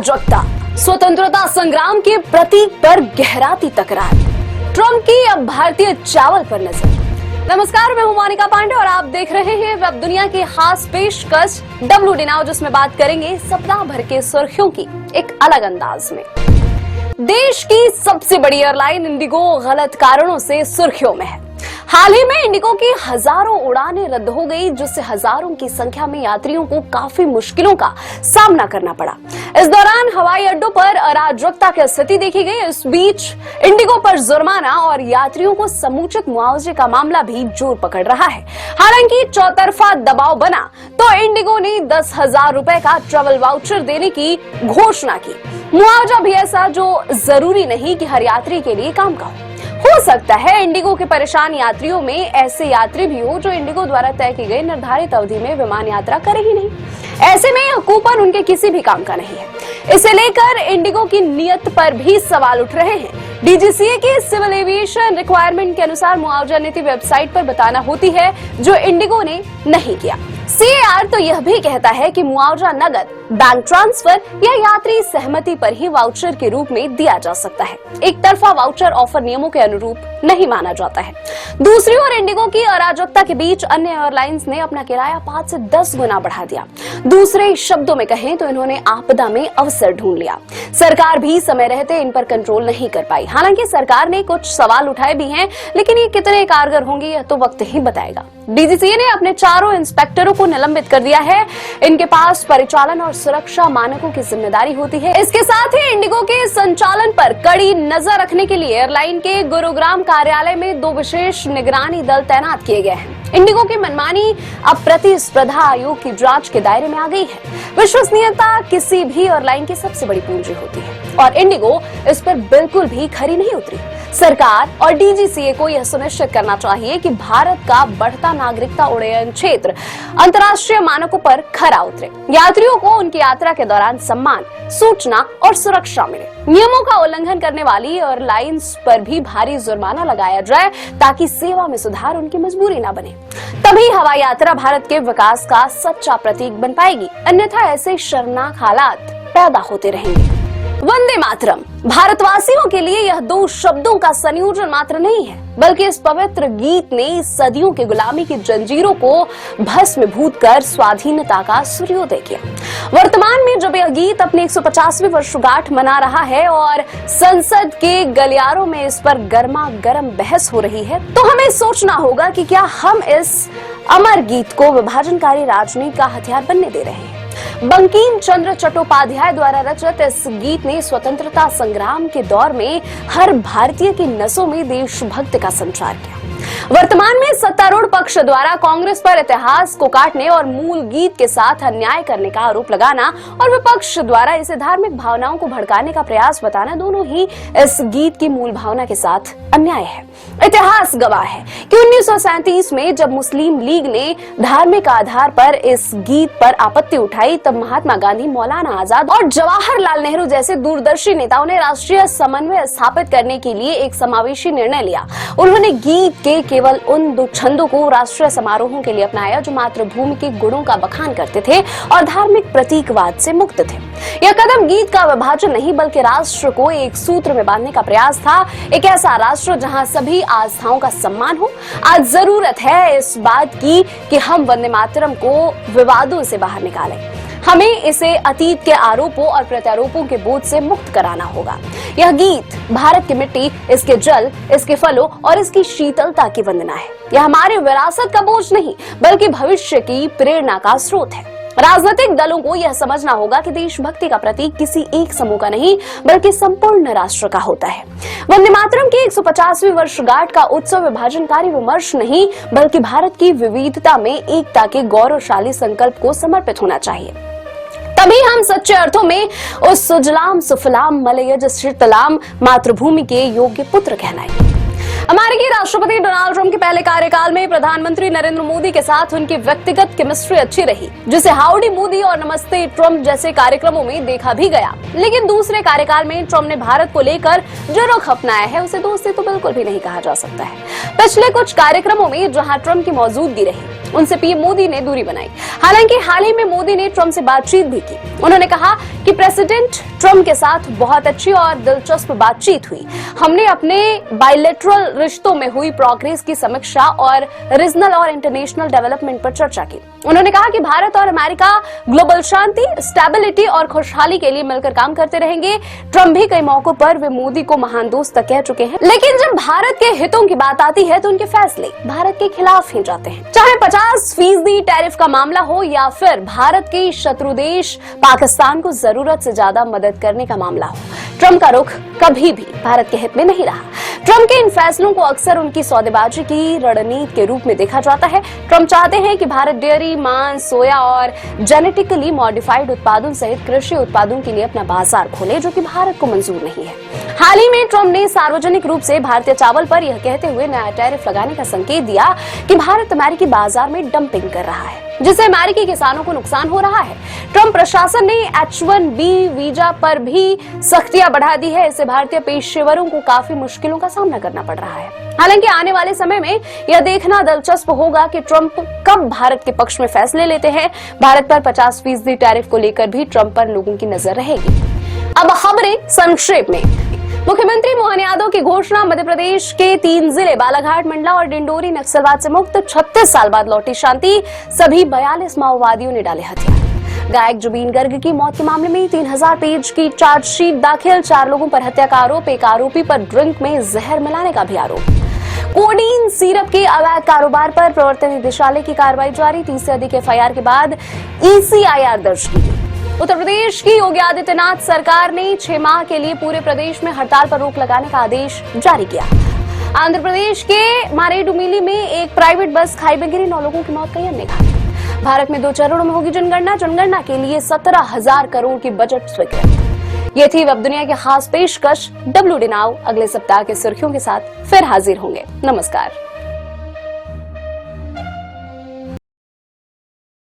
अराजकता, स्वतंत्रता संग्राम के प्रतीक पर गहराती तकरार, ट्रंप की अब भारतीय चावल पर नजर। नमस्कार, मैं हूं मोनिका पांडे और आप देख रहे हैं वेब दुनिया की खास पेशकश WD नाउ, जिसमें बात करेंगे सप्ताह भर के सुर्खियों की एक अलग अंदाज में। देश की सबसे बड़ी एयरलाइन इंडिगो गलत कारणों से सुर्खियों में है। हाल ही में इंडिगो की हजारों उड़ानें रद्द हो गई, जिससे हजारों की संख्या में यात्रियों को काफी मुश्किलों का सामना करना पड़ा। इस दौरान हवाई अड्डों पर अराजकता की स्थिति देखी गई। इस बीच इंडिगो पर जुर्माना और यात्रियों को समुचित मुआवजे का मामला भी जोर पकड़ रहा है। हालांकि चौतरफा दबाव बना तो इंडिगो ने 10,000 रुपए का ट्रैवल वाउचर देने की घोषणा की। मुआवजा भी ऐसा जो जरूरी नहीं कि हर यात्री के लिए काम का हो सकता है इंडिगो के परेशान यात्रियों में ऐसे यात्री भी हो जो इंडिगो द्वारा तय की गई निर्धारित अवधि में विमान यात्रा करे ही नहीं। ऐसे में यह कूपन उनके किसी भी काम का नहीं है। इसे लेकर इंडिगो की नीयत पर भी सवाल उठ रहे हैं। DGCA के सिविल एविएशन रिक्वायरमेंट के अनुसार मुआवजा नीति वेबसाइट पर बताना होती है, जो इंडिगो ने नहीं किया। CAR तो यह भी कहता है कि मुआवजा नगद, बैंक ट्रांसफर या यात्री सहमति पर ही वाउचर के रूप में दिया जा सकता है। एक तरफा वाउचर ऑफर नियमों के अनुरूप नहीं माना जाता है। दूसरी ओर इंडिगो की अराजकता के बीच अन्य एयरलाइंस ने अपना किराया 5 से 10 गुना बढ़ा दिया। दूसरे शब्दों में कहें तो इन्होंने आपदा में अवसर ढूंढ लिया। सरकार भी समय रहते इन पर कंट्रोल नहीं कर पाई। हालांकि सरकार ने कुछ सवाल उठाए भी हैं, लेकिन ये कितने कारगर होंगे यह तो वक्त ही बताएगा। DGCA ने अपने 4 इंस्पेक्टरों को निलंबित कर दिया है। इनके पास परिचालन और सुरक्षा मानकों की जिम्मेदारी होती है। इसके साथ ही इंडिगो के संचालन पर कड़ी नजर रखने के लिए एयरलाइन के गुरुग्राम कार्यालय में 2 विशेष निगरानी दल तैनात किए गए हैं। इंडिगो की मनमानी अब प्रतिस्पर्धा आयोग की जांच के दायरे में आ गई है। विश्वसनीयता किसी भी एयरलाइन की सबसे बड़ी पूंजी होती है और इंडिगो इस पर बिल्कुल भी खरी नहीं उतरी। सरकार और DGCA को यह सुनिश्चित करना चाहिए कि भारत का बढ़ता नागरिकता उड्डयन क्षेत्र अंतर्राष्ट्रीय मानकों पर खरा उतरे। यात्रियों को उनकी यात्रा के दौरान सम्मान, सूचना और सुरक्षा मिले। नियमों का उल्लंघन करने वाली एयरलाइंस पर भी भारी जुर्माना लगाया जाए, ताकि सेवा में सुधार उनकी मजबूरी न बने। तभी हवाई यात्रा भारत के विकास का सच्चा प्रतीक बन पाएगी, अन्यथा ऐसे शर्मनाक हालात पैदा होते रहेंगे। वंदे मातरम भारतवासियों के लिए यह 2 शब्दों का संयोजन मात्र नहीं है, बल्कि इस पवित्र गीत ने सदियों की गुलामी की जंजीरों को भस्मीभूत कर स्वाधीनता का सूर्योदय किया। वर्तमान में जब यह गीत अपनी 150वीं वर्षगांठ मना रहा है और संसद के गलियारों में इस पर गर्मा गर्म बहस हो रही है, तो हमें सोचना होगा कि क्या हम इस अमर गीत को विभाजनकारी राजनीति का हथियार बनने दे रहे हैं। बंकिम चंद्र चट्टोपाध्याय द्वारा रचित इस गीत ने स्वतंत्रता संग्राम के दौर में हर भारतीय की नसों में देशभक्ति का संचार किया। वर्तमान में सत्तारूढ़ पक्ष द्वारा कांग्रेस पर इतिहास को काटने और मूल गीत के साथ अन्याय करने का आरोप लगाना और विपक्ष द्वारा इसे धार्मिक भावनाओं को भड़काने का प्रयास बताना, दोनों ही इस गीत की मूल भावना के साथ अन्याय है। इतिहास गवाह है कि 1937 में जब मुस्लिम लीग ने धार्मिक आधार पर इस गीत पर आपत्ति उठाई, तब महात्मा गांधी, मौलाना आजाद और जवाहरलाल नेहरू जैसे दूरदर्शी नेताओं ने राष्ट्रीय समन्वय स्थापित करने के लिए एक समावेशी निर्णय लिया। उन्होंने गीत के केवल उन 2 छंदों को राष्ट्रीय समारोहों के लिए अपनाया जो मातृभूमि के गुणों का बखान करते थे और धार्मिक प्रतीकवाद से मुक्त थे। यह कदम गीत का विभाजन नहीं, बल्कि राष्ट्र को एक सूत्र में बांधने का प्रयास था। एक ऐसा राष्ट्र जहां सभी आस्थाओं का सम्मान हो। आज जरूरत है इस बात की कि हम वंदे मातरम को विवादों से बाहर निकालें। हमें इसे अतीत के आरोपों और प्रत्यारोपों के बोझ से मुक्त कराना होगा। यह गीत भारत की मिट्टी, इसके जल, इसके फलों और इसकी शीतलता की वंदना है। यह हमारी विरासत का बोझ नहीं, बल्कि भविष्य की प्रेरणा का स्रोत है। राजनीतिक दलों को यह समझना होगा कि देशभक्ति का प्रतीक किसी एक समूह का नहीं, बल्कि संपूर्ण राष्ट्र का होता है। वंदे मातरम की 150वीं वर्षगांठ का उत्सव विभाजनकारी विमर्श नहीं, बल्कि भारत की विविधता में एकता के गौरवशाली संकल्प को समर्पित होना चाहिए। तभी हम सच्चे अर्थों में उस सुजलाम सुफलाम मलयज शीतलाम मातृभूमि के योग्य पुत्र कहलाएंगे। अमेरिकी राष्ट्रपति डोनाल्ड ट्रंप के पहले कार्यकाल में प्रधानमंत्री नरेंद्र मोदी के साथ उनकी व्यक्तिगत केमिस्ट्री अच्छी रही, जिसे हाउडी मोदी और नमस्ते ट्रंप जैसे कार्यक्रमों में देखा भी गया। लेकिन दूसरे कार्यकाल में ट्रंप ने भारत को लेकर जो रुख अपनाया है, उसे दोस्ती तो बिल्कुल भी नहीं कहा जा सकता है। पिछले कुछ कार्यक्रमों में जहां ट्रंप की मौजूदगी रही, उनसे पीएम मोदी ने दूरी बनाई। हालांकि हाल ही में मोदी ने ट्रंप से बातचीत भी की। उन्होंने कहा कि प्रेसिडेंट ट्रंप के साथ बहुत अच्छी और दिलचस्प बातचीत हुई। हमने अपने बायलैटरल रिश्तों में हुई प्रोग्रेस की समीक्षा और रीजनल और इंटरनेशनल डेवलपमेंट पर चर्चा की। उन्होंने कहा कि भारत और अमेरिका ग्लोबल शांति, स्टेबिलिटी और खुशहाली के लिए मिलकर काम करते रहेंगे। ट्रंप भी कई मौकों पर वे मोदी को महान दोस्त तक कह चुके हैं, लेकिन जब भारत के हितों की बात आती है तो उनके फैसले भारत के खिलाफ ही जाते हैं। चाहे 50% टैरिफ का मामला हो या फिर भारत के शत्रु देश पाकिस्तान को जरूरत से ज्यादा मदद करने का मामला हो, ट्रंप का रुख कभी भी भारत के हित में नहीं रहा। ट्रंप के इन फैसलों को अक्सर उनकी सौदेबाजी की रणनीति के रूप में देखा जाता है। ट्रंप चाहते हैं कि भारत डेयरी, मांस, सोया और जेनेटिकली मॉडिफाइड उत्पादों सहित कृषि उत्पादों के लिए अपना बाजार खोले, जो कि भारत को मंजूर नहीं है। हाल ही में ट्रंप ने सार्वजनिक रूप से भारतीय चावल पर यह कहते हुए नया टैरिफ लगाने का संकेत दिया कि भारत अमेरिकी बाजार में डंपिंग कर रहा है, जिससे अमेरिकी किसानों को नुकसान हो रहा है। ट्रंप प्रशासन ने H-1B वीजा पर भी सख्तियां बढ़ा दी है। इससे भारतीय पेशेवरों को काफी मुश्किलों का सामना करना पड़ रहा है। हालांकि आने वाले समय में यह देखना दिलचस्प होगा कि ट्रंप कब भारत के पक्ष में फैसले लेते हैं। भारत पर 50% टैरिफ को लेकर भी ट्रंप पर लोगों की नजर रहेगी। अब खबरें संक्षेप में। मुख्यमंत्री मोहन यादव की घोषणा। मध्य प्रदेश के 3 जिले बालाघाट, मंडला और डिंडोरी नक्सलवाद से मुक्त। 36 साल बाद लौटी शांति। सभी 42 माओवादियों ने डाले हथियार। गायक जुबीन गर्ग की मौत के मामले में 3000 पेज की चार्जशीट दाखिल। 4 लोगों पर हत्या का आरोप। एक आरोपी पर ड्रिंक में जहर मिलाने का भी आरोप। कोडीन सिरप के अवैध कारोबार पर प्रवर्तन निदेशालय की कार्रवाई जारी। 30 से अधिक एफआईआर के बाद ECIR दर्ज की। उत्तर प्रदेश की योगी आदित्यनाथ सरकार ने 6 माह के लिए पूरे प्रदेश में हड़ताल पर रोक लगाने का आदेश जारी किया। आंध्र प्रदेश के मारेडुमिली में एक प्राइवेट बस खाई में गिरी, 9 लोगों की मौत, कई अन्य घायल। भारत में 2 चरणों में होगी जनगणना के लिए 17,000 करोड़ की बजट स्वीकृत। ये थी वेब दुनिया की खास पेशकश WD नाउ। अगले सप्ताह के सुर्खियों के साथ फिर हाजिर होंगे। नमस्कार।